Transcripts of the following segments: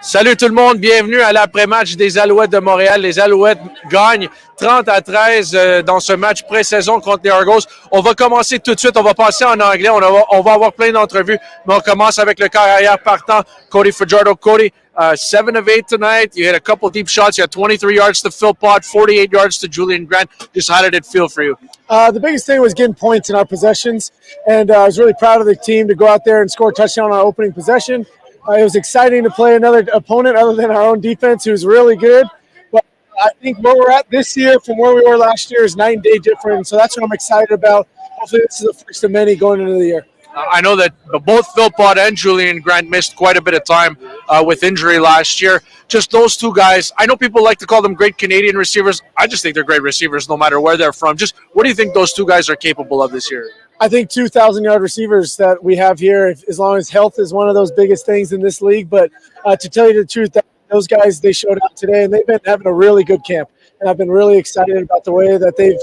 Salut tout le monde, bienvenue à l'après-match des Alouettes de Montréal. Les Alouettes gagnent 30-13 dans ce match pré-saison contre les Argonauts. On va commencer tout de suite, on va passer en anglais, on va avoir plein d'entrevues, mais on commence avec le quart arrière partant, Cody Fajardo. Cody, 7 of 8 tonight, you hit a couple deep shots, you had 23 yards to Phil Pott, 48 yards to Julian Grant. Just how did it feel for you? The biggest thing was getting points in our possessions, and I was really proud of the team to go out there and score a touchdown on our opening possession. It was exciting to play another opponent other than our own defense, who's really good. But I think where we're at this year from where we were last year is night and day different. So that's what I'm excited about. Hopefully this is the first of many going into the year. I know that both Phil Pott and Julian Grant missed quite a bit of time with injury last year. Just those two guys. I know people like to call them great Canadian receivers. I just think they're great receivers no matter where they're from. Just what do you think those two guys are capable of this year? I think 2,000-yard receivers that we have here, as long as health is one of those biggest things in this league. But to tell you the truth, those guys, they showed up today, and they've been having a really good camp. And I've been really excited about the way that they've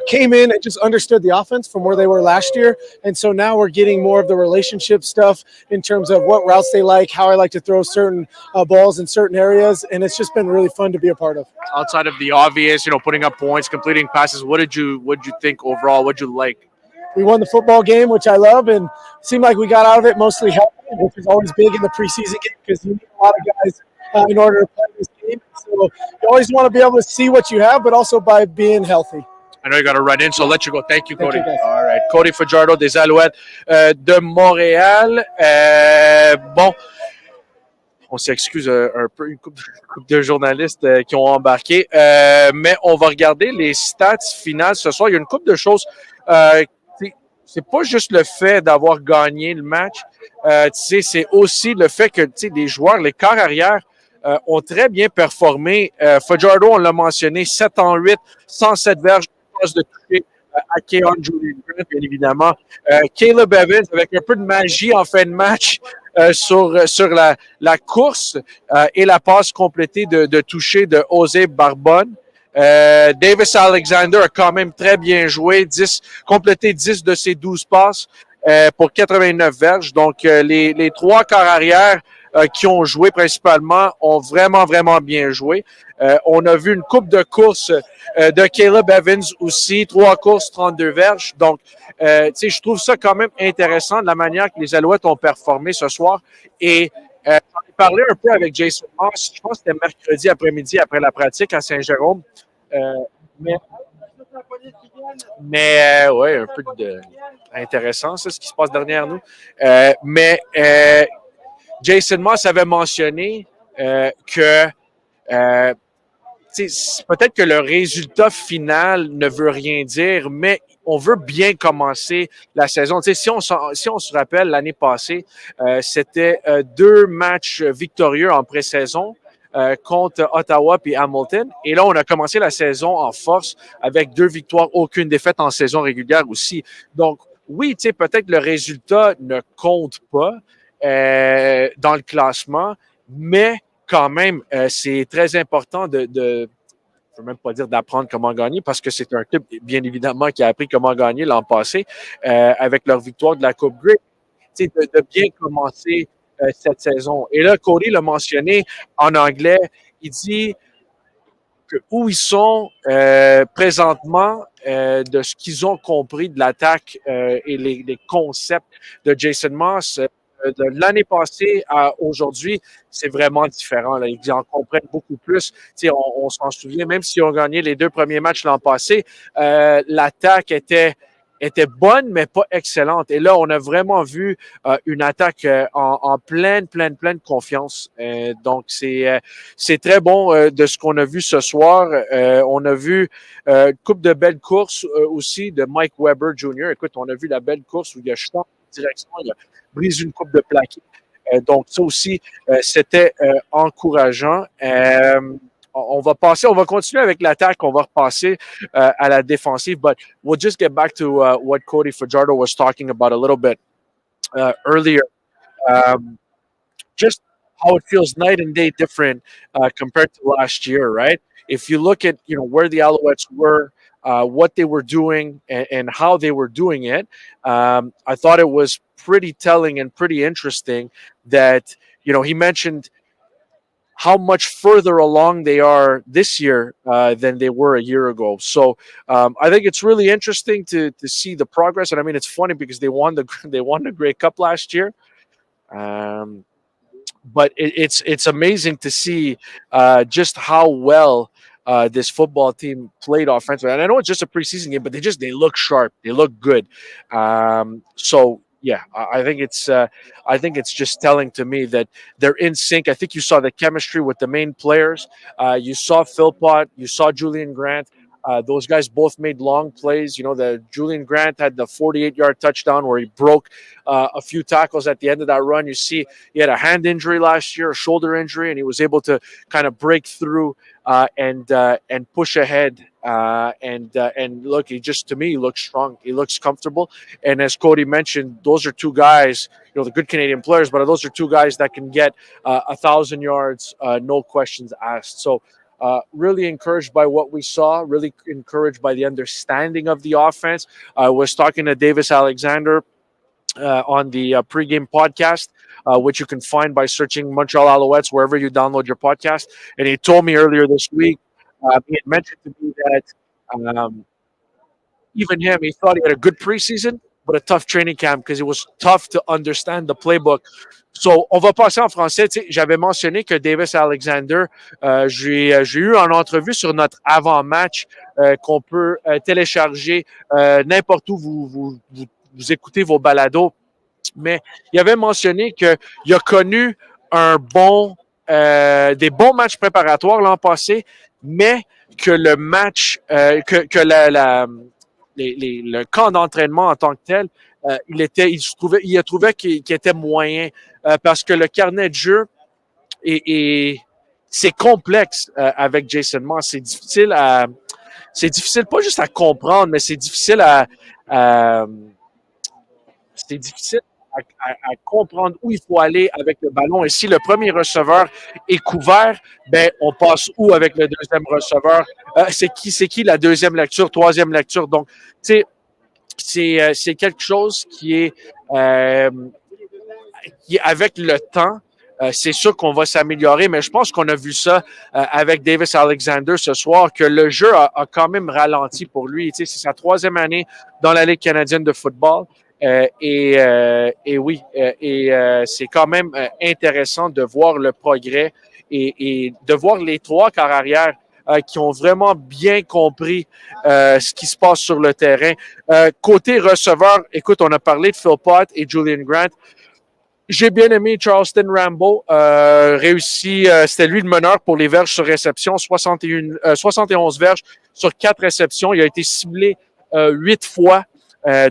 came in and just understood the offense from where they were last year. And so now we're getting more of the relationship stuff in terms of what routes they like, how I like to throw certain balls in certain areas. And it's just been really fun to be a part of. Outside of the obvious, putting up points, completing passes, what did you think overall? What did you like? We won the football game, which I love, and it seemed like we got out of it mostly healthy, which is always big in the preseason game because you need a lot of guys in order to play this game. So you always want to be able to see what you have, but also by being healthy. I know you got to run in, so I'll let you go. Thank you, Cody. Thank you, All right. Cody Fajardo des Alouettes de Montréal. Bon, on s'excuse un peu, une couple de journalistes qui ont embarqué, mais on va regarder les stats finales ce soir. Il y a une couple de choses. C'est pas juste le fait d'avoir gagné le match, c'est aussi le fait que les joueurs, les quarts arrière, ont très bien performé. Fajardo, on l'a mentionné, 7 en 8, 107 verges, passe de toucher à Keon Julian Grant, bien évidemment. Caleb Evans, avec un peu de magie en fin de match sur la course et la passe complétée de toucher de José Barbone. Davis Alexander a quand même très bien joué, complété 10 de ses 12 passes pour 89 verges. Donc, les trois quarts arrière qui ont joué principalement ont vraiment, vraiment bien joué. On a vu une coupe de course de Caleb Evans aussi, 3 courses, 32 verges. Donc, je trouve ça quand même intéressant de la manière que les Alouettes ont performé ce soir. Et j'en ai parlé un peu avec Jason Moss, je pense que c'était mercredi après-midi après la pratique à Saint-Jérôme. Mais ouais, un peu intéressant, ça, ce qui se passe derrière nous. Jason Moss avait mentionné que peut-être que le résultat final ne veut rien dire, mais on veut bien commencer la saison. Si on se rappelle, l'année passée, c'était 2 matchs victorieux en pré-saison contre Ottawa puis Hamilton. Et là, on a commencé la saison en force avec 2 victoires, aucune défaite en saison régulière aussi. Donc, oui, peut-être le résultat ne compte pas dans le classement, mais quand même, c'est très important je ne veux même pas dire d'apprendre comment gagner parce que c'est un club, bien évidemment, qui a appris comment gagner l'an passé avec leur victoire de la Coupe Grey. De bien commencer cette saison. Et là, Cody l'a mentionné en anglais, il dit que où ils sont présentement, de ce qu'ils ont compris de l'attaque et les concepts de Jason Moss, de l'année passée à aujourd'hui, c'est vraiment différent. Là. Ils en comprennent beaucoup plus. On s'en souvient, même si on gagné les 2 premiers matchs l'an passé, l'attaque était bonne, mais pas excellente. Et là, on a vraiment vu une attaque en pleine confiance. Donc, c'est très bon de ce qu'on a vu ce soir. On a vu une couple de belles courses aussi de Mike Weber Jr. Écoute, on a vu la belle course où il a chuté en direction, il a brisé une coupe de plaqué. Donc, ça aussi, c'était encourageant. On va continuer avec l'attaque, on va repasser à la défensive, but we'll just get back to what Cody Fajardo was talking about a little bit earlier. Just how it feels night and day different compared to last year, right? If you look at where the Alouettes were, what they were doing, and how they were doing it, I thought it was pretty telling and pretty interesting that he mentioned how much further along they are this year than they were a year ago. So I think it's really interesting to see the progress. And I mean, it's funny because they won the Grey Cup last year. Um, but it's amazing to see just how well this football team played offensively. And I know it's just a preseason game, but they look sharp. They look good. So yeah, I think it's just telling to me that they're in sync. I think you saw the chemistry with the main players. You saw Philpott. You saw Julian Grant. Those guys both made long plays. You know, the Julian Grant had the 48-yard touchdown where he broke a few tackles at the end of that run. You see, he had a hand injury last year, a shoulder injury, and he was able to kind of break through and push ahead. And look, he just to me he looks strong. He looks comfortable. And as Cody mentioned, those are two guys. You know, the good Canadian players, but those are two guys that can get 1,000 yards, no questions asked. So. Really encouraged by what we saw, really encouraged by the understanding of the offense. I was talking to Davis Alexander on the pregame podcast, which you can find by searching Montreal Alouettes wherever you download your podcast. And he told me earlier this week, he had mentioned to me that even him, he thought he had a good preseason, but a tough training camp because it was tough to understand the playbook. So, on va passer en français. J'avais mentionné que Davis Alexander, j'ai eu en entrevue sur notre avant-match qu'on peut télécharger n'importe où vous écoutez vos balados. Mais il avait mentionné qu'il a connu des bons matchs préparatoires l'an passé, mais que le match, que le camp d'entraînement en tant que tel, il a trouvé qu'il était moyen parce que le carnet de jeu c'est complexe avec Jason Moss. C'est difficile pas juste à comprendre, mais c'est difficile c'est difficile à comprendre où il faut aller avec le ballon. Et si le premier receveur est couvert, ben on passe où avec le deuxième receveur? C'est qui la deuxième lecture, troisième lecture? Donc, tu sais, c'est quelque chose qui est avec le temps, c'est sûr qu'on va s'améliorer, mais je pense qu'on a vu ça avec Davis Alexander ce soir, que le jeu a quand même ralenti pour lui. Tu sais, c'est sa troisième année dans la Ligue canadienne de football. Et oui, c'est quand même intéressant de voir le progrès et de voir les trois quarts arrière qui ont vraiment bien compris ce qui se passe sur le terrain. Côté receveur, écoute, on a parlé de Philpott et Julian Grant. J'ai bien aimé Charleston Rambo. C'était lui le meneur pour les verges sur réception, 71 verges sur 4 réceptions. Il a été ciblé 8 fois.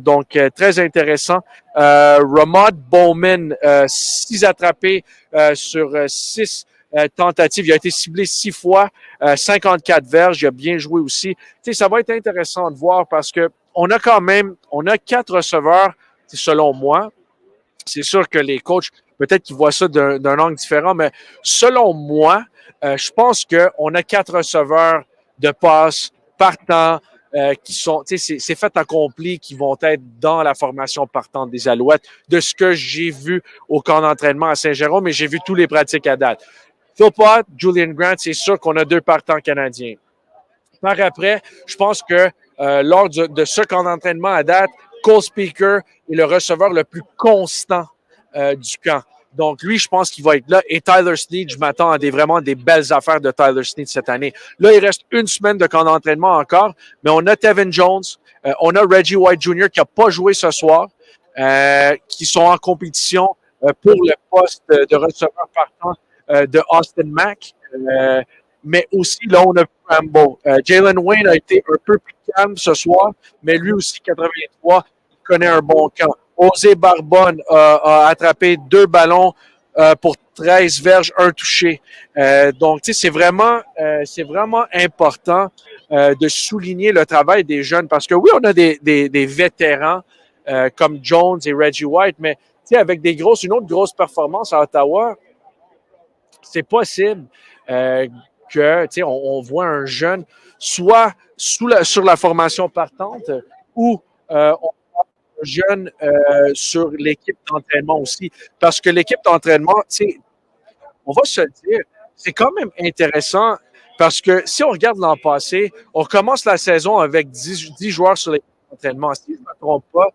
Donc, très intéressant. Ramad Bowman, 6 attrapés sur 6 tentatives. Il a été ciblé 6 fois, 54 verges. Il a bien joué aussi. Tu sais, ça va être intéressant de voir parce que on a 4 receveurs, selon moi. C'est sûr que les coachs, peut-être qu'ils voient ça d'un angle différent, mais selon moi, je pense qu'on a 4 receveurs de passe partant qui sont, tu sais, c'est fait accompli, qui vont être dans la formation partante des Alouettes, de ce que j'ai vu au camp d'entraînement à Saint-Jérôme, et j'ai vu tous les pratiques à date. Philpott, Julian Grant, c'est sûr qu'on a 2 partants canadiens. Par après, je pense que lors de ce camp d'entraînement à date, Cole Speaker est le receveur le plus constant du camp. Donc, lui, je pense qu'il va être là. Et Tyler Snead, je m'attends à vraiment des belles affaires de Tyler Snead cette année. Là, il reste une semaine de camp d'entraînement encore, mais on a Tevin Jones, on a Reggie White Jr. qui n'a pas joué ce soir, qui sont en compétition pour le poste de receveur partant de Austin Mack. Mais aussi, là, on a vu Rambo. Jalen Wayne a été un peu plus calme ce soir, mais lui aussi, 83, il connaît un bon camp. Osé Barbonne a attrapé 2 ballons pour 13 verges, 1 touché. Donc, tu sais, c'est vraiment important de souligner le travail des jeunes parce que oui, on a des vétérans comme Jones et Reggie White, mais tu sais, avec une autre grosse performance à Ottawa, c'est possible que, tu sais, on voit un jeune soit sur la formation partante ou on voit un jeune sur l'équipe d'entraînement aussi. Parce que l'équipe d'entraînement, tu sais, on va se le dire, c'est quand même intéressant parce que si on regarde l'an passé, on commence la saison avec 10 joueurs sur l'équipe d'entraînement. Si je ne me trompe pas,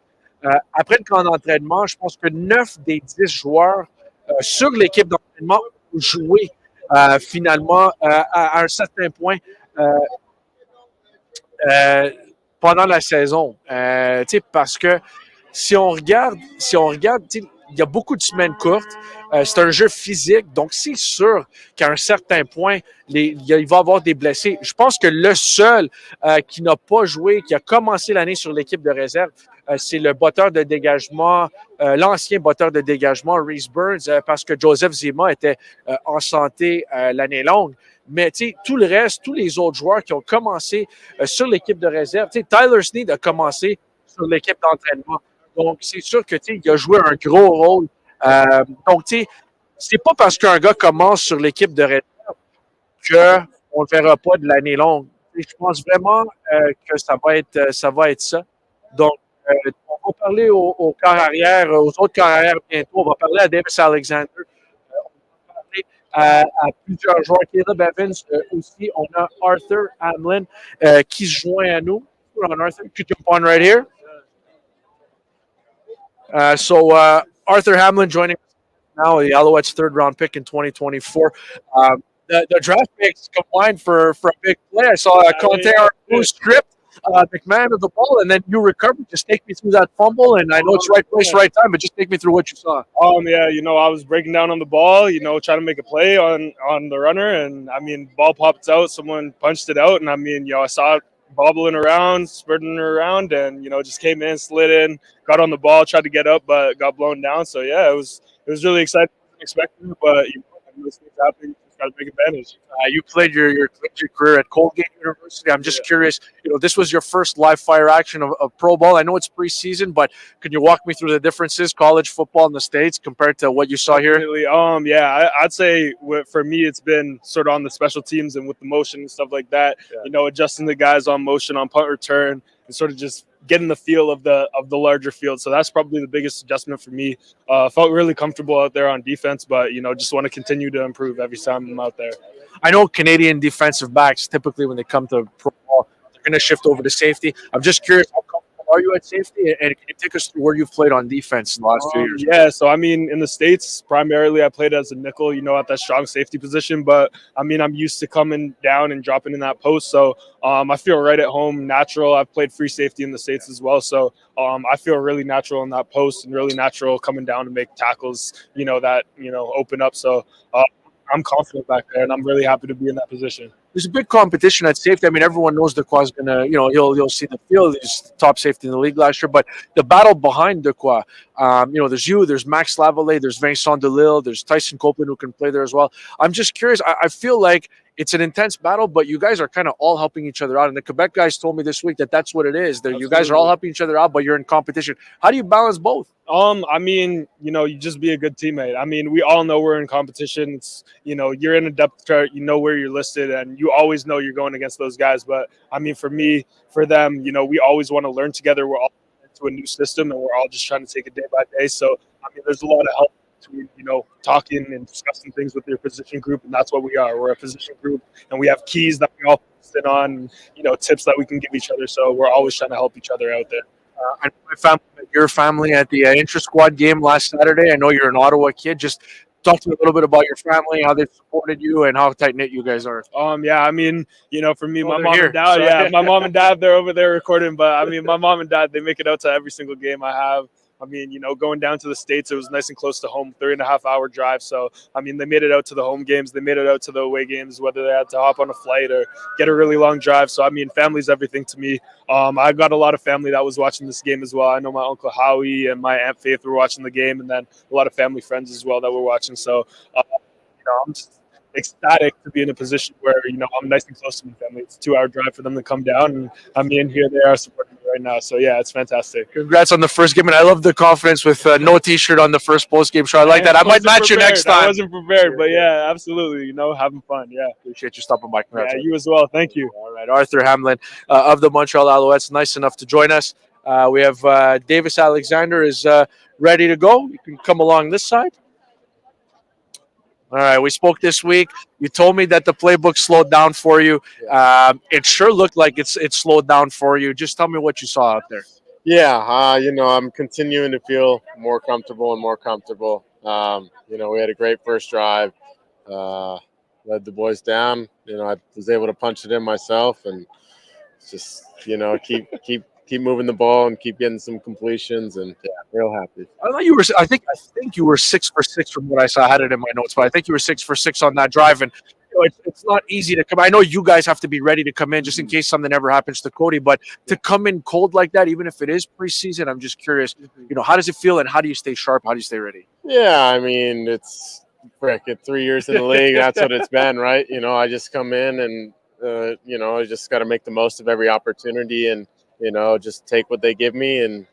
après le camp d'entraînement, je pense que 9 des 10 joueurs sur l'équipe d'entraînement ont joué finalement à un certain point euh, euh, pendant la saison. Parce que si on regarde, il y a beaucoup de semaines courtes. C'est un jeu physique, donc c'est sûr qu'à un certain point, il va y avoir des blessés. Je pense que le seul qui n'a pas joué, qui a commencé l'année sur l'équipe de réserve, c'est le botteur de dégagement, l'ancien botteur de dégagement, Reese Burns, parce que Joseph Zima était en santé l'année longue. Mais tout le reste, tous les autres joueurs qui ont commencé sur l'équipe de réserve, Tyler Snead a commencé sur l'équipe d'entraînement. Donc, c'est sûr que il a joué un gros rôle. Donc, c'est pas parce qu'un gars commence sur l'équipe de réserve qu'on ne le verra pas de l'année longue. Je pense vraiment que ça va être ça. Donc, on va parler au corps arrière, aux autres corps arrière bientôt. On va parler à Davis Alexander. On va parler à plusieurs joueurs. Caleb Evans aussi. On a Arthur Hamlin qui se joint à nous. On Arthur, could you jump on right here? Arthur Hamlin joining us now, the Alouettes' third-round pick in 2024. The draft picks combined for a big play. I saw Conte stripped McMahon of the ball, and then you recovered. Just take me through that fumble, and I know it's right place, right time, but just take me through what you saw. Yeah, I was breaking down on the ball, trying to make a play on the runner, and I mean, ball popped out, someone punched it out, and I mean, I saw it bobbling around, spurting around, and just came in, slid in, got on the ball, tried to get up, but got blown down. So yeah, it was really exciting, unexpected, but those things happen. You just got to take advantage. You played your collegiate career at Colgate University. I'm just curious. This was your first live fire action of pro ball. I know it's preseason, but can you walk me through the differences, college football in the States compared to what you saw here? Yeah, I'd say for me, it's been sort of on the special teams and with the motion and stuff like that. Yeah. Adjusting the guys on motion, on punt return, and sort of just getting the feel of the larger field. So that's probably the biggest adjustment for me. Felt really comfortable out there on defense, but just want to continue to improve every time I'm out there. I know Canadian defensive backs typically when they come to pro ball, they're going to shift over to safety. I'm just curious, how comfortable are you at safety? And can you take us through where you've played on defense in the last few years? Yeah, so I mean, in the States, primarily I played as a nickel, at that strong safety position. But I mean, I'm used to coming down and dropping in that post. So I feel right at home, natural. I've played free safety in the States as well. So I feel really natural in that post and really natural coming down to make tackles, that open up. So I'm confident back there, and I'm really happy to be in that position. There's a big competition at safety. I mean, everyone knows Dequa's going to, he'll see the field. He's top safety in the league last year. But the battle behind Dequa, there's you, there's Max Lavallee, there's Vincent Delille, there's Tyson Copeland who can play there as well. I'm just curious. I feel like it's an intense battle, but you guys are kind of all helping each other out. And the Quebec guys told me this week that that's what it is. That you guys are all helping each other out, but you're in competition. How do you balance both? I mean, you just be a good teammate. I mean, we all know we're in competition. It's, you're in a depth chart, where you're listed, and you always know you're going against those guys. But I mean, for me, for them, we always want to learn together. We're all into a new system, and we're all just trying to take it day by day. So, I mean, there's a lot of help between, talking and discussing things with your position group, and that's what we are. We're a position group, and we have keys that we all sit on, tips that we can give each other. So we're always trying to help each other out there. I know my family, your family at the intra-squad game last Saturday. I know you're an Ottawa kid. Just talk to me a little bit about your family, how they supported you, and how tight-knit you guys are. Yeah, I mean, for me, my mom and dad, my mom and dad, they're over there recording. But I mean, my mom and dad, they make it out to every single game I have. I mean, going down to the States, it was nice and close to home, 3.5-hour drive. So, I mean, they made it out to the home games. They made it out to the away games, whether they had to hop on a flight or get a really long drive. So, I mean, family's everything to me. I got a lot of family that was watching this game as well. I know my Uncle Howie and my Aunt Faith were watching the game, and then a lot of family friends as well that were watching. So, I'm just ecstatic to be in a position where, I'm nice and close to my family. It's a 2-hour drive for them to come down, and I mean, here they are supporting me right now. So, yeah, it's fantastic. Congrats on the first game, and I love the confidence with no T-shirt on the first post-game show. I like that. I might match you next time. I wasn't prepared, but yeah, absolutely. Having fun. Yeah. Appreciate you stopping by. Congrats. Yeah, you as well. Thank you. All right, Arthur Hamlin of the Montreal Alouettes, nice enough to join us. We have Davis Alexander is ready to go. You can come along this side. All right, we spoke this week. You told me that the playbook slowed down for you. It sure looked like it slowed down for you. Just tell me what you saw out there. Yeah, I'm continuing to feel more comfortable and more comfortable. We had a great first drive, led the boys down. I was able to punch it in myself, and just keep moving the ball and keep getting some completions, and real happy. I thought you were. I think you were 6 for 6 from what I saw. I had it in my notes, but I think you were 6 for 6 on that drive. And it's not easy to come. I know you guys have to be ready to come in just in case something ever happens to Cody. But to come in cold like that, even if it is preseason, I'm just curious. How does it feel, and how do you stay sharp? How do you stay ready? Yeah, I mean, it's 3 years in the league. That's what it's been, right? I just come in and I just got to make the most of every opportunity and just take what they give me. And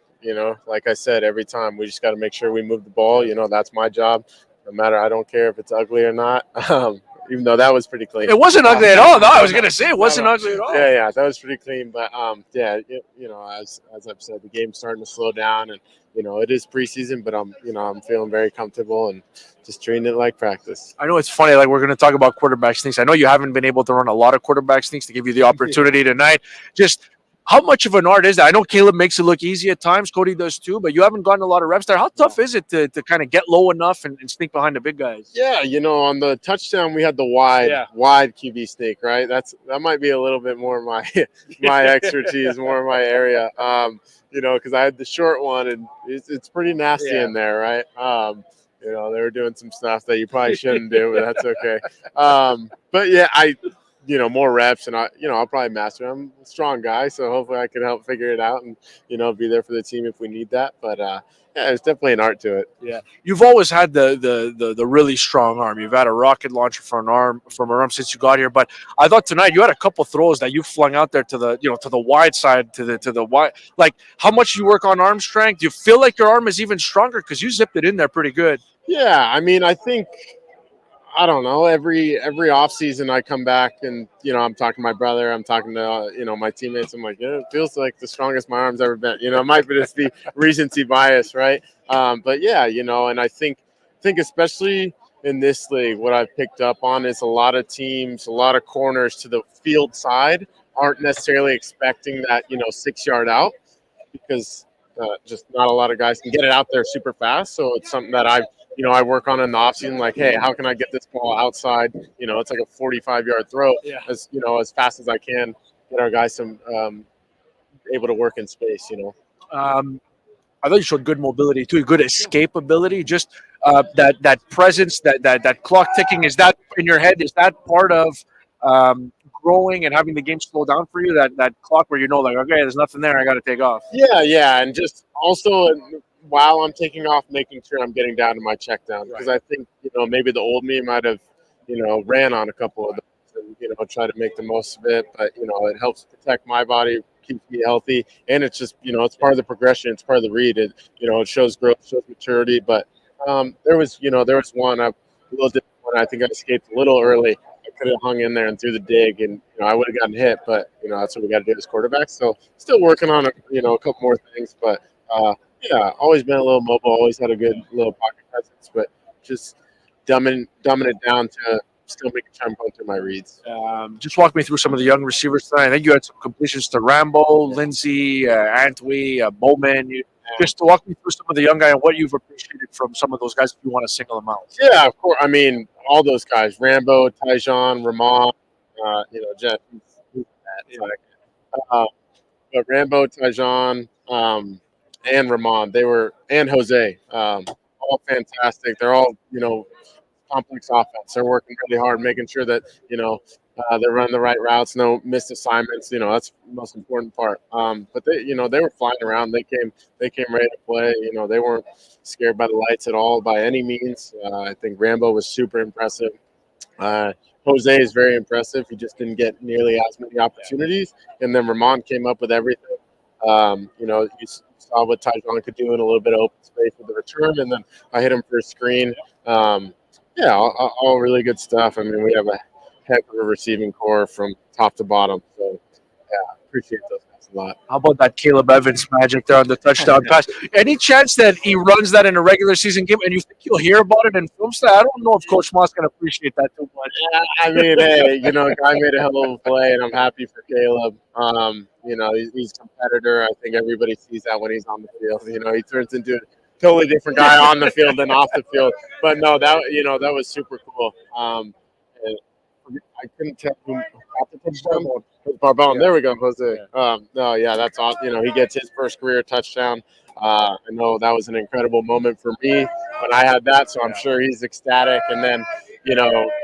like I said, every time we just got to make sure we move the ball. That's my job. No matter, I don't care if it's ugly or not. Even though that was pretty clean. It wasn't ugly at all. No, I was gonna say it wasn't ugly at all. Yeah, that was pretty clean. But as I've said, the game's starting to slow down, and it is preseason, but I'm feeling very comfortable and just treating it like practice. I know it's funny. Like, we're going to talk about quarterback sneaks. I know you haven't been able to run a lot of quarterback sneaks to give you the opportunity tonight. Just how much of an art is that? I know Caleb makes it look easy at times. Cody does too, but you haven't gotten a lot of reps there. How tough is it to kind of get low enough and sneak behind the big guys? Yeah, on the touchdown we had the wide QB sneak, right? That might be a little bit more my expertise, more my area. Because I had the short one, and it's pretty nasty in there, right? They were doing some stuff that you probably shouldn't do, but that's okay. But yeah, more reps, and I'll probably master it. I'm a strong guy, so hopefully I can help figure it out and, be there for the team if we need that. But there's definitely an art to it. Yeah. You've always had the really strong arm. You've had a rocket launcher from an arm since you got here. But I thought tonight you had a couple throws that you flung out there to the wide side, to the wide. Like, how much you work on arm strength? Do you feel like your arm is even stronger because you zipped it in there pretty good? Yeah, I mean, I think, I don't know, every off season I come back and I'm talking to my brother, I'm talking to my teammates. I'm like, it feels like the strongest my arm's ever been. It might just be recency bias, right? But yeah, and I think especially in this league, what I've picked up on is a lot of teams, a lot of corners to the field side aren't necessarily expecting that 6-yard out, because just not a lot of guys can get it out there super fast. So it's something that I work on in the offseason, like, hey, how can I get this ball outside? It's like a 45-yard throw as fast as I can, get our guys some able to work in space, I thought you showed good mobility too, good escapability. Just that presence, that clock ticking. Is that in your head? Is that part of growing and having the game slow down for you? That clock where like, okay, there's nothing there, I got to take off. Yeah, and just also while I'm taking off, making sure I'm getting down to my check down, because I think maybe the old me might have ran on a couple of those and try to make the most of it, but it helps protect my body, keeps me healthy, and it's just it's part of the progression, it's part of the read. It it shows growth, shows maturity. But there was one a little different one. I think I escaped a little early. I could have hung in there and threw the dig, and I would have gotten hit. But that's what we got to do as quarterbacks. So still working on a couple more things. But always been a little mobile. Always had a good little pocket presence, but just dumbing it down to still making sure I'm going through my reads. Just walk me through some of the young receivers tonight. I think you had some completions to Rambo, Lindsey, Antwi, Bowman. Just to walk me through some of the young guys and what you've appreciated from some of those guys if you want to single them out. Yeah, of course. I mean, all those guys, Rambo, Tyjon, Ramon, Jeff. But Rambo, Tyjon, and Ramon, and Jose, all fantastic. They're all, complex offense. They're working really hard, making sure that, they're running the right routes, no missed assignments. That's the most important part. But they were flying around. They came ready to play. They weren't scared by the lights at all by any means. I think Rambo was super impressive. Jose is very impressive. He just didn't get nearly as many opportunities. And then Ramon came up with everything. You saw what Tyjon could do in a little bit of open space with the return, and then I hit him for a screen. All really good stuff. I mean, we have a heck of a receiving core from top to bottom. So, appreciate those guys. a lot. How about that Caleb Evans magic there on the touchdown pass? Any chance that he runs that in a regular season game and you think you'll hear about it in film study? I don't know if Coach Moss can appreciate that too much. I mean, hey, guy made a hell of a play, and I'm happy for Caleb. He's a competitor. I think everybody sees that when he's on the field. He turns into a totally different guy on the field than off the field. But no, that was super cool. And I couldn't tell who got the touchdown. Barbone. There we go, Jose. That's awesome. He gets his first career touchdown. I know that was an incredible moment for me when I had that, so I'm sure he's ecstatic. And then,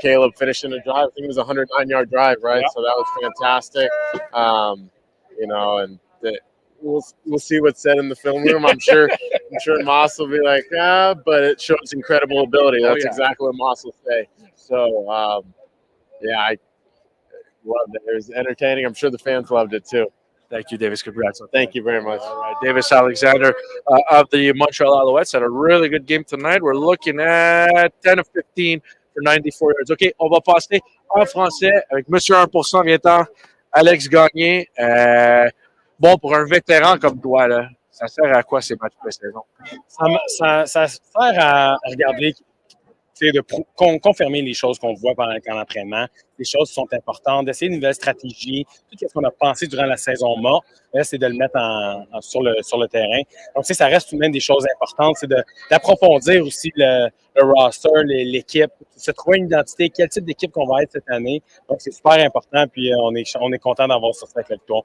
Caleb finishing the drive. I think it was a 109-yard drive, right? Yeah. So that was fantastic. We'll see what's said in the film room. I'm sure Moss will be like, but it shows incredible ability. That's exactly what Moss will say. So, I loved it. It was entertaining. I'm sure the fans loved it too. Thank you, Davis. Congrats. Thank you very much. All right, Davis Alexander of the Montreal Alouettes had a really good game tonight. We're looking at 10 of 15 for 94 yards. OK, on va passer en français avec Monsieur 1% vient-en, Alex Gagné. Bon, pour un vétéran comme toi, là, ça sert à quoi ces matchs de pré-saison? Ça sert à regarder, de confirmer les choses qu'on voit pendant le camp d'entraînement, les choses qui sont importantes, d'essayer une nouvelle stratégie, tout ce qu'on a pensé durant la saison morte, c'est de le mettre sur le terrain. Donc, ça reste tout de même des choses importantes, c'est d'approfondir aussi le roster, l'équipe, se trouver une identité, quel type d'équipe qu'on va être cette année. Donc, c'est super important, puis on est content d'avoir ça avec la victoire.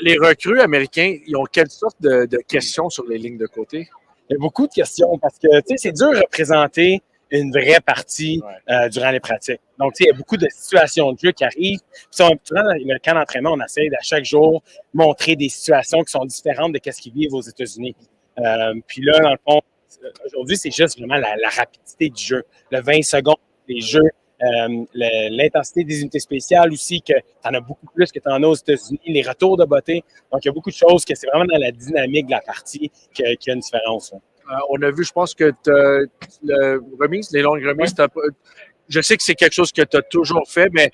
Les recrues américains, ils ont quelle sorte de questions sur les lignes de côté? Il y a beaucoup de questions parce que, c'est dur de représenter une vraie partie durant les pratiques. Donc, il y a beaucoup de situations de jeu qui arrivent. Puis, durant le camp d'entraînement, on essaie à chaque jour montrer des situations qui sont différentes de ce qu'ils vivent aux États-Unis. Puis là, dans le fond, aujourd'hui, c'est juste vraiment la rapidité du jeu. Le 20 secondes des jeux, l'intensité des unités spéciales aussi, que tu en as beaucoup plus que tu en as aux États-Unis, les retours de beauté. Donc, il y a beaucoup de choses que c'est vraiment dans la dynamique de la partie qu'il y a une différence. On a vu, je pense que les longues remises, je sais que c'est quelque chose que tu as toujours fait, mais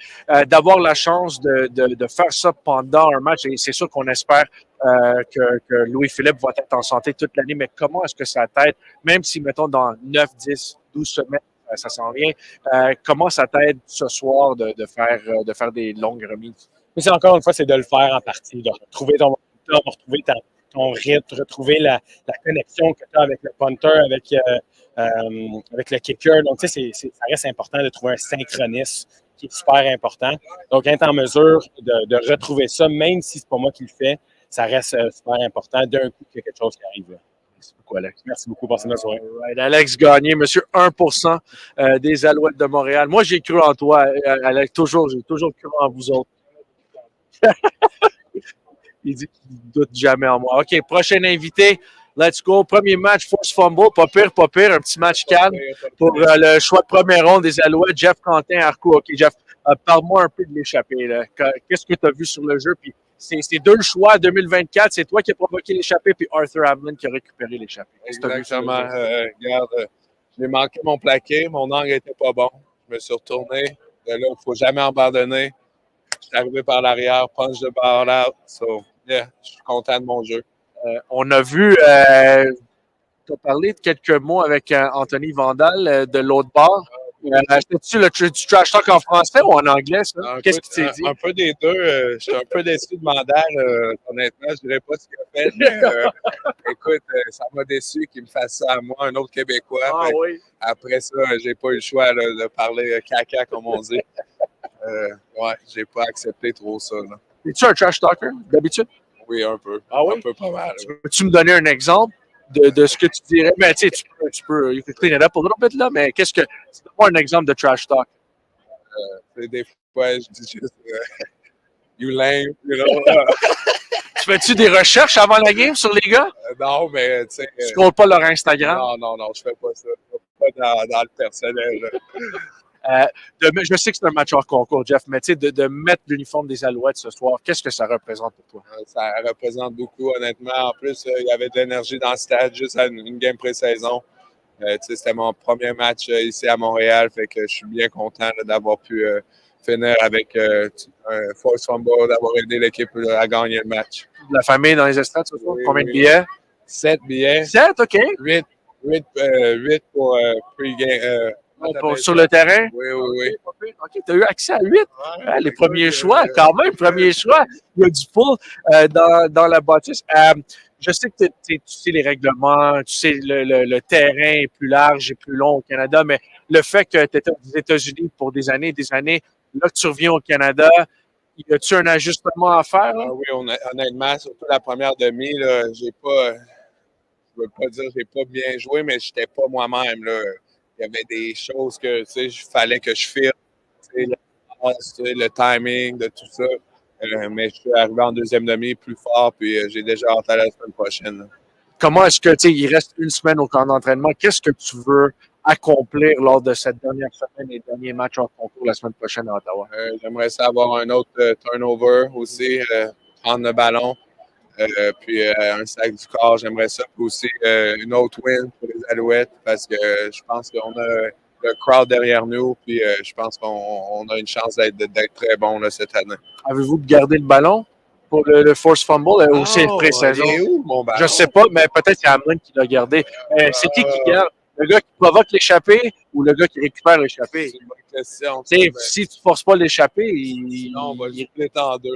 d'avoir la chance de faire ça pendant un match, et c'est sûr qu'on espère que Louis-Philippe va être en santé toute l'année, mais comment est-ce que ça t'aide, même si, mettons, dans 9, 10, 12 semaines, ça s'en vient, comment ça t'aide ce soir de faire des longues remises? Mais c'est encore une fois, c'est de le faire en partie, de retrouver ton momentum, retrouver ton rythme, retrouver la connexion que tu as avec le punter, avec le kicker. Donc, ça reste important de trouver un synchronisme qui est super important. Donc, être en mesure de retrouver ça, même si c'est pas moi qui le fais, ça reste super important d'un coup qu'il y a quelque chose qui arrive là. Merci beaucoup, Alex. Merci beaucoup. Passez une bonne soirée. Right. Alex Gagné, monsieur 1% des Alouettes de Montréal. Moi, j'ai cru en toi, Alex. J'ai toujours cru en vous autres. Il dit qu'il ne doute jamais en moi. OK, prochain invité. Let's go. Premier match, force fumble. Pas pire. Un petit match calme pour le choix de première ronde des Alouettes. Jeff Quentin, Arco. OK, Jeff, parle-moi un peu de l'échappée. Qu'est-ce que tu as vu sur le jeu? Puis c'est deux choix 2024. C'est toi qui as provoqué l'échappée, puis Arthur Hamlin qui a récupéré l'échappée. Exactement. Regarde, j'ai manqué mon plaqué. Mon angle n'était pas bon. Je me suis retourné. De là, il ne faut jamais abandonner. Je suis arrivé par l'arrière, punch de ball out. So, yeah, je suis content de mon jeu. On a vu, tu as parlé de quelques mots avec Anthony Vandal de l'autre bord. C'est-tu du trash talk en français ou en anglais, ça? Qu'est-ce qu'il t'est dit? Un peu des deux. Je suis un peu déçu de Vandal. Honnêtement, je ne dirais pas ce qu'il a fait. Mais, écoute, ça m'a déçu qu'il me fasse ça à moi, un autre Québécois. Ah, oui. Après ça, j'ai pas eu le choix de parler caca, comme on dit. J'ai pas accepté trop ça. Es-tu un trash talker, d'habitude? Oui, un peu. Ah oui? Un peu pas mal. Peux-tu me donner un exemple de ce que tu dirais? Mais tu sais, tu peux, you can clean it up a little bit, là, mais c'est pas un exemple de trash talk. Des fois, je dis juste you lame, you know. Tu fais-tu des recherches avant la game sur les gars? Non, mais tu sais. Tu comptes pas leur Instagram? Non, je fais pas ça. Pas dans le personnel. Je sais que c'est un match hors concours, Jeff, mais tu sais, de mettre l'uniforme des Alouettes ce soir, qu'est-ce que ça représente pour toi? Ça représente beaucoup, honnêtement. En plus, il y avait de l'énergie dans le stade, juste à une game pré-saison. C'était mon premier match ici à Montréal, fait que je suis bien content d'avoir pu finir avec un force fumble, d'avoir aidé l'équipe à gagner le match. La famille dans les estrades, ce soir? Oui, Combien de oui. billets? 7 billets. 7, OK. 8 pour pre-game. Sur le terrain? Oui, oui, oui. OK, tu as eu accès à 8. Les premiers choix, quand même, premier choix. Il y a du pull dans la bâtisse. Je sais que tu sais les règlements, tu sais le terrain est plus large et plus long au Canada, mais le fait que tu étais aux États-Unis pour des années, là que tu reviens au Canada, y a-tu un ajustement à faire? Là? Ah oui, honnêtement, surtout la première demi, là, j'ai pas, je veux pas dire que j'ai pas bien joué, mais j'étais pas moi-même. Là. Il y avait des choses que, tu sais, il fallait que je filme, tu sais, le timing de tout ça. Mais je suis arrivé en deuxième demi plus fort, puis j'ai déjà hâte à la semaine prochaine. Là. Comment est-ce que, tu sais, il reste une semaine au camp d'entraînement, qu'est-ce que tu veux accomplir lors de cette dernière semaine et dernier match en concours la semaine prochaine à Ottawa? J'aimerais ça avoir un autre turnover aussi, prendre le ballon, puis un sac du corps, j'aimerais ça. Puis aussi une autre win pour les Alouettes parce que je pense qu'on a le crowd derrière nous, puis je pense qu'on a une chance d'être très bon là, cette année. Avez-vous gardé le ballon pour le force fumble ou c'est le pré-saison? Je ne sais pas, mais peut-être c'est Hamlin qui l'a gardé. C'est qui garde? Le gars qui provoque l'échappée ou le gars qui récupère l'échappée? C'est une bonne question. Si tu ne forces pas l'échappée, on va le splitter en 2.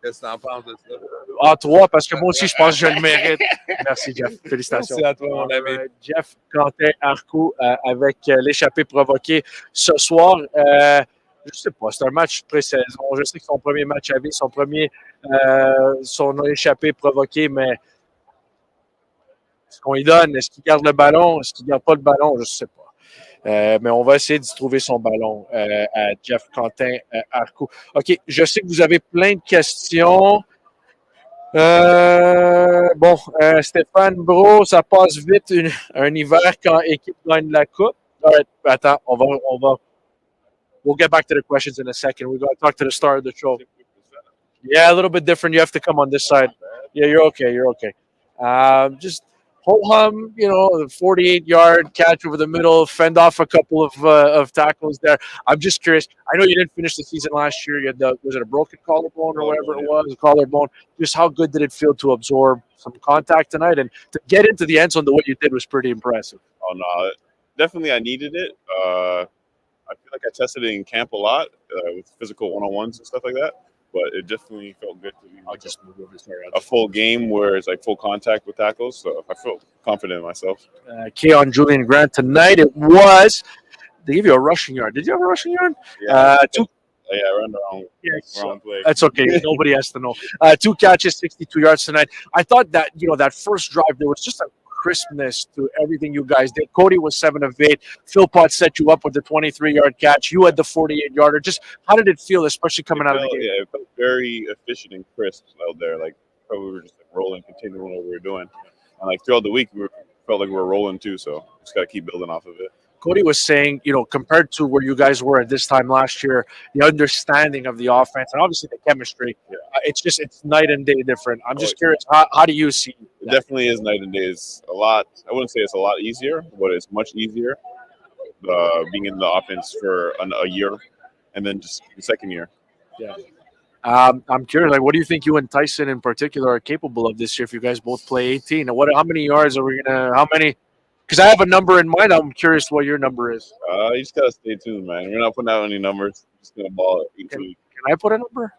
Qu'est-ce que tu en penses de ça? En 3, parce que moi aussi, je pense que je le mérite. Merci, Jeff. Félicitations. Merci à toi, mon ami. Jeff Quentin-Arco avec l'échappée provoquée ce soir. Je ne sais pas, c'est un match pré-saison. Je sais que son premier match à vie, son échappée provoquée, mais est-ce qu'on lui donne? Est-ce qu'il garde le ballon? Est-ce qu'il ne garde pas le ballon? Je ne sais pas. Mais on va essayer d'y trouver son ballon à Jeff Quentin-Arco. OK, je sais que vous avez plein de questions. Stéphane Bro, ça passe vite un hiver quand l'équipe gagne la coupe. All right, attends, we'll get back to the questions in a second. We're going to talk to the star of the show. Yeah, a little bit different. You have to come on this side. Yeah, you're okay. You're okay. Just ho-hum, 48-yard catch over the middle, fend off a couple of tackles there. I'm just curious. I know you didn't finish the season last year. You had was it a broken collarbone or whatever it was? A collarbone. Just how good did it feel to absorb some contact tonight and to get into the end zone the way you did was pretty impressive. Oh no, definitely I needed it. I feel like I tested it in camp a lot with physical one-on-ones and stuff like that. But it definitely felt good to be like a full game where it's like full contact with tackles. So I feel confident in myself. On Julian Grant tonight, they gave you a rushing yard. Did you have a rushing yard? Yeah, I ran the wrong play. That's okay. Nobody has to know. 2 catches, 62 yards tonight. I thought that, that first drive, there was just a crispness to everything you guys did. Cody was 7 of 8. Phil Potts set you up with the 23-yard catch. You had the 48-yarder. Just how did it feel, especially coming out of the game? Yeah, it felt very efficient and crisp out there. Like we were just rolling, continuing what we were doing. And like throughout the week, felt like we were rolling too. So just got to keep building off of it. Cody was saying, compared to where you guys were at this time last year, the understanding of the offense and obviously the chemistry, it's night and day different. I'm just curious, how do you see that? It definitely is night and day. It's a lot. I wouldn't say it's a lot easier, but it's much easier being in the offense for a year and then just the second year. Yeah. I'm curious, what do you think you and Tyson in particular are capable of this year if you guys both play 18? How many yards are we going to – how many – because I have a number in mind. I'm curious what your number is. You just got to stay tuned, man. We're not putting out any numbers. We're just going to ball it each week. Can I put a number?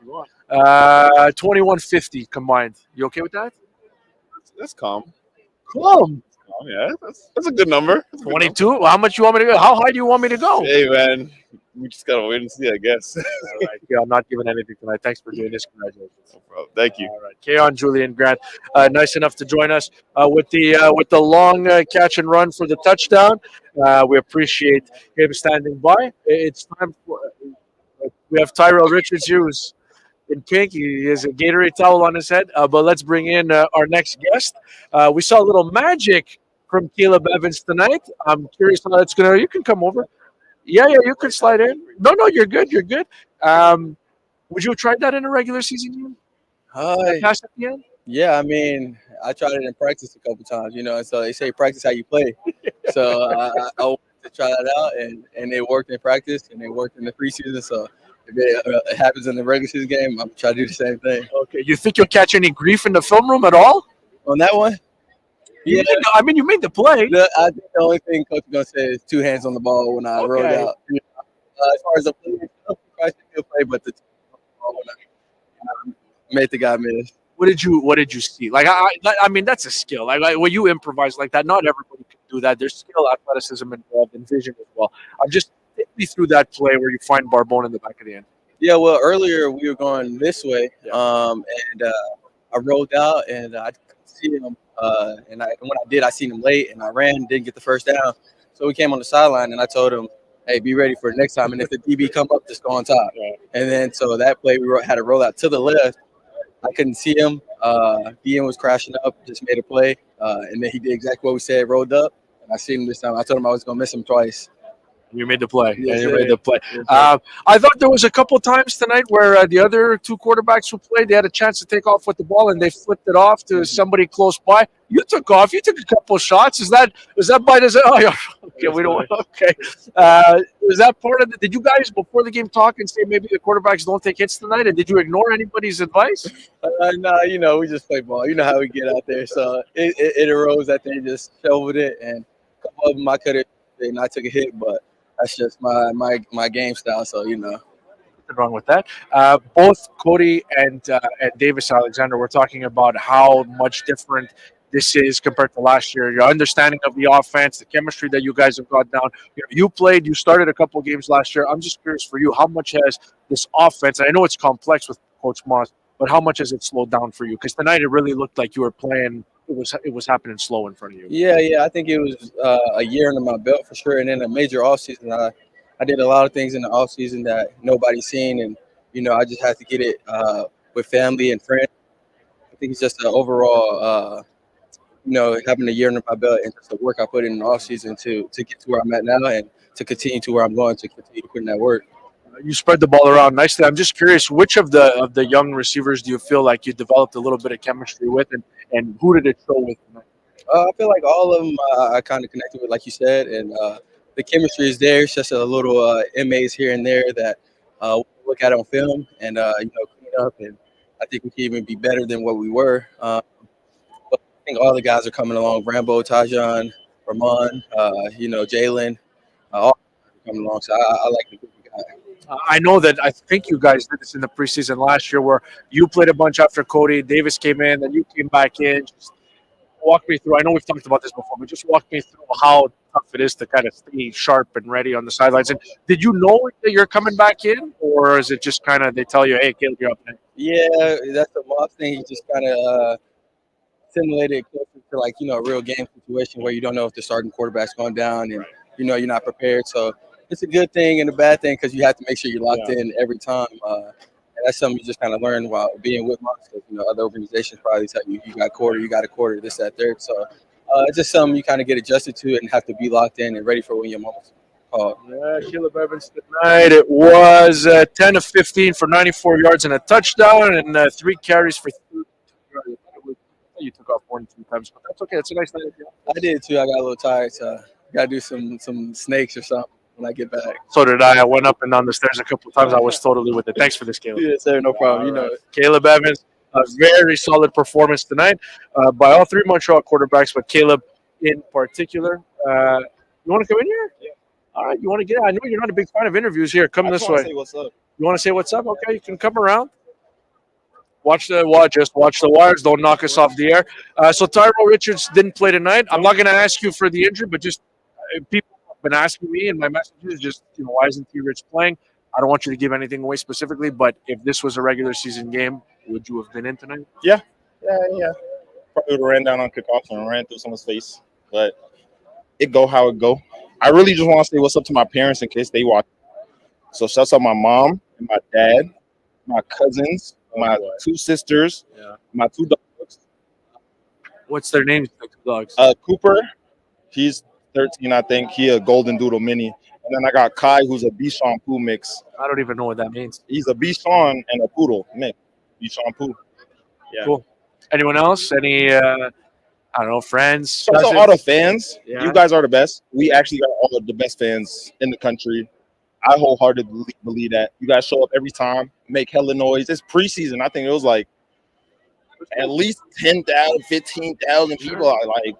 2150 combined. You okay with that? That's calm. Calm? Yeah, that's a good number. 22? Well, how much you want me to go? How high do you want me to go? Hey, man. We just got to wait and see, I guess. All right. Yeah, I'm not giving anything tonight. Thanks for doing this. Congratulations. No problem. Thank you. All right. On Julian Grant. Nice enough to join us with the long catch and run for the touchdown. We appreciate him standing by. It's time for we have Tyrell Richards here who's in pink. He has a Gatorade towel on his head. But let's bring in our next guest. We saw a little magic from Caleb Evans tonight. I'm curious how that's going to – you can come over. Yeah, you could slide in. No, you're good. You're good. Would you have tried that in a regular season game? Pass at the end? Yeah, I mean, I tried it in practice a couple times, so they say practice how you play. So I wanted to try that out, and it worked in practice, and it worked in the preseason. So if it happens in the regular season game, I'm trying to do the same thing. Okay. You think you'll catch any grief in the film room at all? On that one? Yeah. You made the play. I think the only thing coach is going to say is 2 hands on the ball when I rolled out. As far as the play, I still play, but the ball when I made the guy miss. What did you see? Like, I mean, that's a skill. Like when you improvise like that, not everybody can do that. There's skill, athleticism involved, and vision as well. I'm just take me through that play where you find Barbone in the back of the end. Yeah, well, earlier we were going this way, and I rolled out and I couldn't see him. And when I did, I seen him late, and I ran, didn't get the first down. So we came on the sideline, and I told him, "Hey, be ready for the next time. And if the DB come up, just go on top." And then so that play we had to roll out to the left. I couldn't see him. DM was crashing up, just made a play, and then he did exactly what we said, rolled up. And I seen him this time. I told him I was gonna miss him twice. You made the play. Yes, you sir. made the play. Yes, I thought there was a couple times tonight where the other 2 quarterbacks who played, they had a chance to take off with the ball and they flipped it off to somebody close by. You took off. You took a couple shots. Was that by design? Oh, yeah. Okay, we don't. Okay. Was that part of it? Did you guys before the game talk and say maybe the quarterbacks don't take hits tonight? And did you ignore anybody's advice? No, we just play ball. You know how we get out there. So it arose that they just shoveled it, and a couple of them I could have not took a hit, but that's just my game style. So Nothing wrong with that. Both Cody and Davis Alexander were talking about how much different this is compared to last year. Your understanding of the offense, the chemistry that you guys have got down. You started a couple games last year. I'm just curious for you, how much has this offense, and I know it's complex with Coach Moss, but how much has it slowed down for you? Because tonight it really looked like you were playing. It was happening slow in front of you. Yeah. I think it was a year under my belt for sure, and then a major offseason. I did a lot of things in the offseason that nobody's seen, and I just had to get it with family and friends. I think it's just an overall, having a year under my belt and just the work I put in the offseason to get to where I'm at now and to continue to where I'm going to continue putting that work. You spread the ball around nicely. I'm just curious, which of the young receivers do you feel like you developed a little bit of chemistry with, and who did it show with tonight? I feel like all of them I kind of connected with, like you said, and the chemistry is there. It's just a little MAs here and there that we look at on film and clean up, and I think we can even be better than what we were. But I think all the guys are coming along. Rambo, Tajon, Ramon, Jalen, all coming along. So I like the group of guys. I know that I think you guys did this in the preseason last year where you played a bunch after Cody, Davis came in, then you came back in. Just walk me through. I know we've talked about this before, but just walk me through how tough it is to kind of stay sharp and ready on the sidelines. And did you know that you're coming back in, or is it just kind of they tell you, hey, Caleb, you're up next? Yeah, that's the Moss thing. He just kind of simulated closer to a real game situation where you don't know if the starting quarterback's going down and you're not prepared. So it's a good thing and a bad thing because you have to make sure you're locked in every time. And that's something you just kind of learn while being with Moss. Other organizations probably tell you got a quarter, this, that, third. So it's just something you kind of get adjusted to and have to be locked in and ready for when your moment's called. Yeah, Caleb Evans tonight. It was 10 of 15 for 94 yards and a touchdown and 3 carries for 3 yards. You took off 1 2 times, but that's okay. It's a nice night. I did too. I got a little tired, so got to do some snakes or something when I get back. So did I. I went up and down the stairs a couple of times. I was totally with it. Thanks for this, Caleb. Yeah, sir, no problem. Know it. Caleb Evans, a very solid performance tonight by all 3 Montreal quarterbacks, but Caleb in particular. You want to come in here? Yeah. All right. You want to get? I know you're not a big fan of interviews here. Come this way. Say what's up. You want to say what's up? Okay, you can come around. Just watch the wires. Don't knock us off the air. So Tyrell Richards didn't play tonight. I'm not going to ask you for the injury, but just people have been asking me in my messages, just why isn't T. Rich playing? I don't want you to give anything away specifically, but if this was a regular season game, would you have been in tonight? Yeah. Probably would have ran down on kickoff and ran through someone's face, but it go how it go. I really just want to say what's up to my parents in case they watch. So shouts out my mom and my dad, my cousins, my 2 sisters, my 2 dogs. What's their names? The 2 dogs. Cooper, he's 13, I think. He a golden doodle mini. And then I got Kai, who's a Bichon Poo mix. I don't even know what that means. He's a Bichon and a poodle mix. Bichon Poo. Yeah. Cool. Anyone else? Any, I don't know, friends? So all the fans, Yeah. you guys are the best. We actually got all of the best fans in the country. I wholeheartedly believe that. You guys show up every time, make hella noise. It's preseason. I think it was like at least 10,000, 15,000 people are like.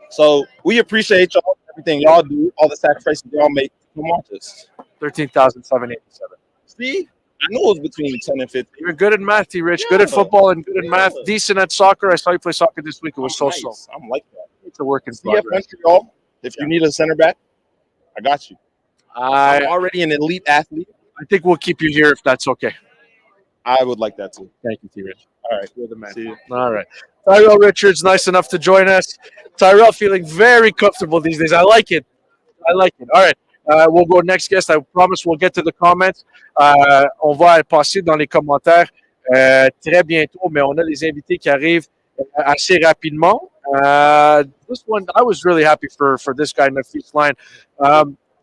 So we appreciate y'all, everything y'all do, all the sacrifices y'all make to watch us. 13,787. See? I knew it was between 10 and 15. You're good at math, T-Rich. Good at football and good at math. Decent at soccer. I saw you play soccer this week. It was so slow. I'm like that. It's a work in See, progress. Montreal, if you need a center back, I got you. I'm already an elite athlete. I think we'll keep you here if that's okay. I would like that too. Thank you, T-Rich. All right. You're the man. See you. All right. Tyrell Richards, nice enough to join us. Tyrell feeling very comfortable these days. I like it. All right. We'll go next guest. I promise we'll get to the comments. On va passer dans les commentaires très bientôt, mais on a des invités qui arrivent assez rapidement. This one, I was really happy for this guy, Nafis Line.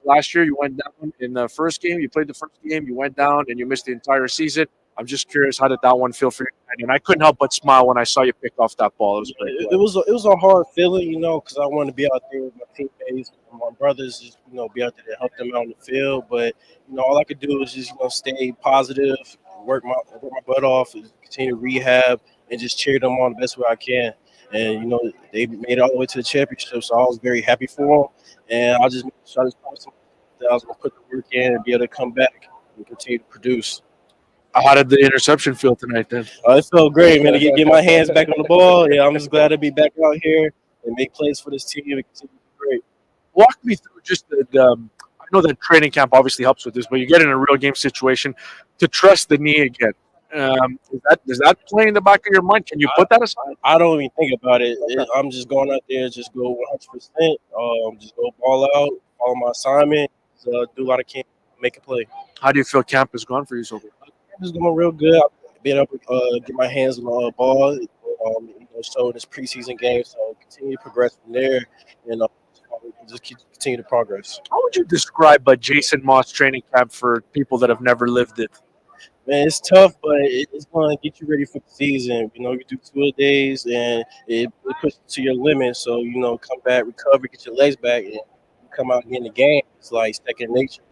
Last year, you went down in the first game. You played the first game. You went down, and you missed the entire season. I'm just curious, how did that one feel for you? And I couldn't help but smile when I saw you pick off that ball. It was great. It was a hard feeling, because I wanted to be out there with my teammates, my brothers, just be out there to help them out on the field. But all I could do is just stay positive, work my butt off, continue to rehab, and just cheer them on the best way I can. And they made it all the way to the championship, so I was very happy for them. And I just promised that I was going to put the work in and be able to come back and continue to produce. How did the interception feel tonight then? It felt great, man, to get my hands back on the ball. Yeah, I'm just glad to be back out here and make plays for this team. It continues to be great. Walk me through just I know that training camp obviously helps with this, but you get in a real game situation to trust the knee again. Does that play in the back of your mind? Can you put that aside? I don't even think about it. I'm just going out there, just go 100%. Just go ball out, follow my assignment, do what I can, make a play. How do you feel camp has gone for you so far? It's going real good. I've been able to get my hands on the ball, so this preseason game. So continue to progress from there, and just continue to progress. How would you describe Jason Moss training camp for people that have never lived it? Man, it's tough, but it's going to get you ready for the season. You do 2-a-days, and it pushes you to your limit. So, come back, recover, get your legs back, and come out and get in the game. It's like second nature.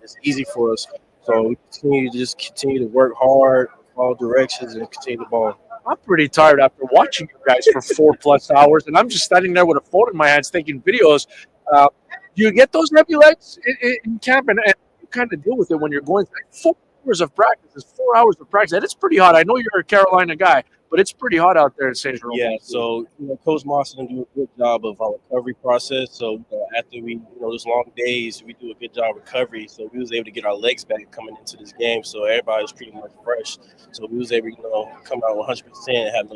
It's easy for us. So we continue to work hard, follow directions, and continue the ball. I'm pretty tired after watching you guys for 4+ hours, and I'm just standing there with a phone in my hands taking videos. Do you get those heavy legs in camp, and you kind of deal with it when you're going through 4 hours of practice? It's 4 hours of practice, and it's pretty hot. I know you're a Carolina guy, but it's pretty hot out there in St. Jerome. Yeah, so Coach Moss and do a good job of our recovery process. So after we, those long days, we do a good job of recovery. So we was able to get our legs back coming into this game. So everybody was pretty much fresh. So we was able to, come out 100% and have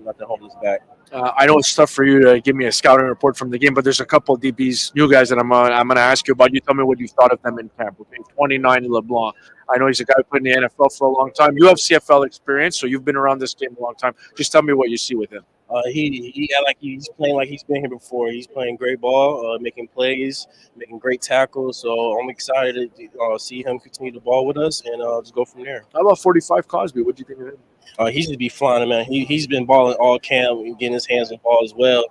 nothing holding us back. I know it's tough for you to give me a scouting report from the game, but there's a couple of DBs, new guys, that I'm going to ask you about. You tell me what you thought of them in camp. Okay, 29 LeBlanc. I know he's a guy who played in the NFL for a long time. You have CFL experience, so you've been around this game a long time. Just tell me what you see with him. He's playing like he's been here before. He's playing great ball, making plays, making great tackles. So I'm excited to see him continue the ball with us and just go from there. How about 45 Cosby? What do you think of him? He's just be flying, man. He's been balling all camp and getting his hands on the ball as well.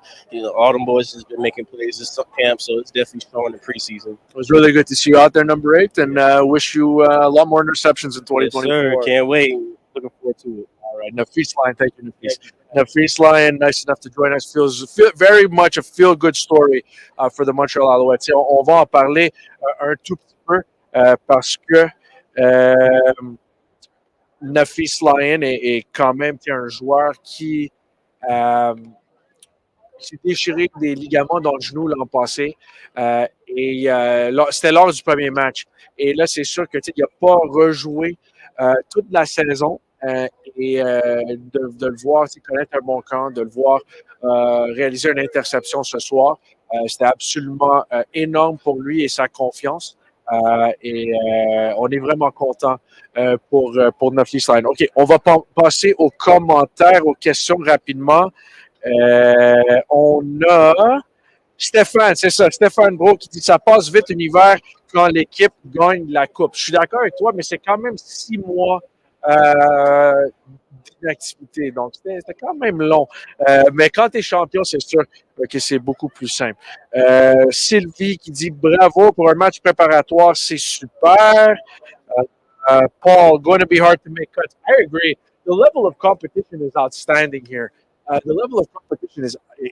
All them boys has been making plays this camp, so it's definitely showing in preseason. It was really good to see you out there, number 8, and wish you a lot more interceptions in 2024. Yes, sir. Can't wait. Looking forward to it. All right, Nafis Line, thank you, Nafis. Nafis Line, nice enough to join us. Feels very much a feel-good story for the Montreal Alouettes. On va en parler un tout petit peu parce que Nafis Line est quand même un joueur qui s'est déchiré des ligaments dans le genou l'an passé. C'était lors du premier match. Et là, c'est sûr que il n'a pas rejoué toute la saison. De le voir connaître un bon camp, de le voir réaliser une interception ce soir, c'était absolument énorme pour lui et sa confiance. On est vraiment content pour Nafis Line. OK, on va passer aux commentaires, aux questions rapidement. On a Stéphane, c'est ça, Stéphane Bro qui dit « Ça passe vite un hiver quand l'équipe gagne la coupe ». Je suis d'accord avec toi, mais c'est quand même 6 mois d'inactivité. Donc, c'était quand même long. Mais quand tu es champion, c'est sûr que c'est beaucoup plus simple. Sylvie qui dit bravo pour un match préparatoire, c'est super. Paul, going to be hard to make cuts. I agree. The level of competition is outstanding here. The level of competition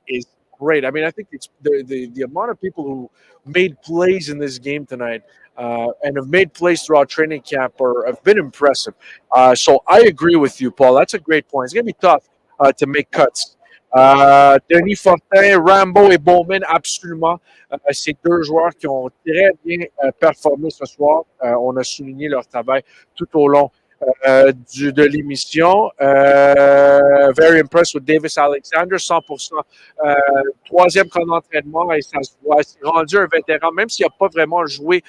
is great. I mean, I think it's the amount of people who made plays in this game tonight and have made plays throughout training camp have been impressive. So I agree with you, Paul. That's a great point. It's going to be tough to make cuts. Denis Fortin, Rambo et Bowman, absolument. Ces deux joueurs qui ont très bien performé ce soir. On a souligné leur travail tout au long de l'émission. Very impressed with Davis Alexander, 100%. Troisième camp d'entraînement et ça se voit. C'est rendu un vétéran, même s'il n'a pas vraiment joué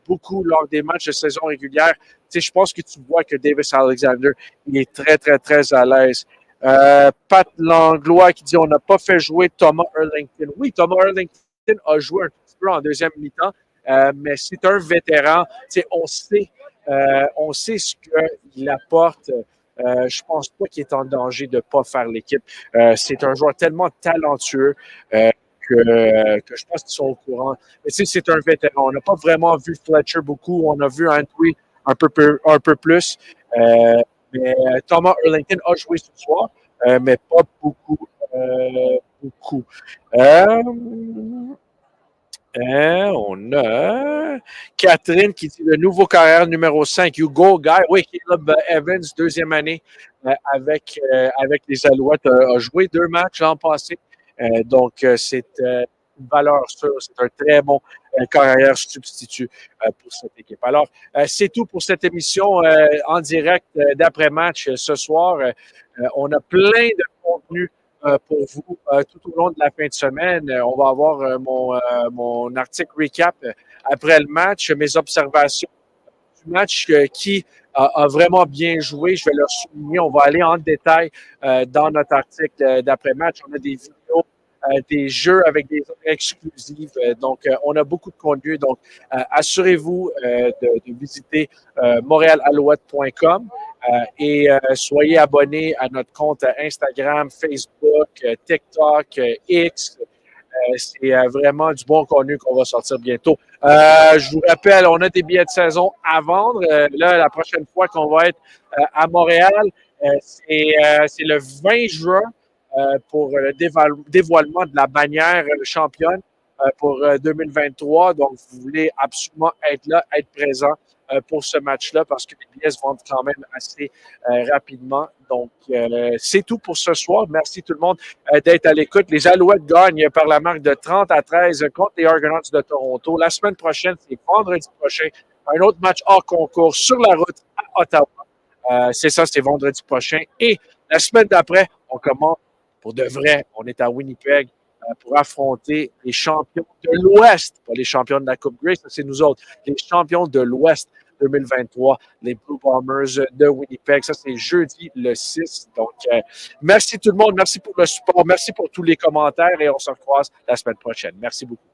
beaucoup lors des matchs de saison régulière. Je pense que tu vois que Davis Alexander, il est très, très, très à l'aise. Pat Langlois qui dit on n'a pas fait jouer Thomas Erlington. Oui, Thomas Erlington a joué un petit peu en deuxième mi-temps, mais c'est un vétéran. On sait ce qu'il apporte. Je pense pas qu'il est en danger de ne pas faire l'équipe. C'est un joueur tellement talentueux que je pense qu'ils sont au courant. Mais c'est un vétéran. On n'a pas vraiment vu Fletcher beaucoup. On a vu Antwi un peu plus. Mais Thomas Erlington a joué ce soir, mais pas beaucoup. On a Catherine qui dit le nouveau carrière numéro 5, Hugo Guy. Oui, Caleb Evans, deuxième année avec les Alouettes, a joué 2 matchs l'an passé. Donc, c'est une valeur sûre. C'est un très bon carrière substitut pour cette équipe. Alors, c'est tout pour cette émission en direct d'après-match ce soir. On a plein de contenu pour vous tout au long de la fin de semaine. On va avoir mon article recap après le match, mes observations du match qui a vraiment bien joué. Je vais le souligner. On va aller en détail dans notre article d'après-match. On a des vidéos, des jeux avec des offres exclusives. Donc, on a beaucoup de contenu. Donc, assurez-vous de visiter montrealalouette.com et soyez abonnés à notre compte Instagram, Facebook, TikTok, X. C'est vraiment du bon contenu qu'on va sortir bientôt. Je vous rappelle, on a des billets de saison à vendre. Là, la prochaine fois qu'on va être à Montréal, c'est le 20 juin pour le dévoilement de la bannière championne pour 2023. Donc, vous voulez absolument être là, être présent pour ce match-là parce que les billets se vendent quand même assez rapidement. Donc, c'est tout pour ce soir. Merci tout le monde d'être à l'écoute. Les Alouettes gagnent par la marque de 30-13 contre les Argonauts de Toronto. La semaine prochaine, c'est vendredi prochain, un autre match hors concours sur la route à Ottawa. C'est ça, c'est vendredi prochain. Et la semaine d'après, on commence pour de vrai. On est à Winnipeg pour affronter les champions de l'Ouest, pas les champions de la Coupe Grey, ça c'est nous autres, les champions de l'Ouest 2023, les Blue Bombers de Winnipeg. Ça, c'est jeudi le 6. Donc, merci tout le monde, merci pour le support, merci pour tous les commentaires et on se recroise la semaine prochaine. Merci beaucoup.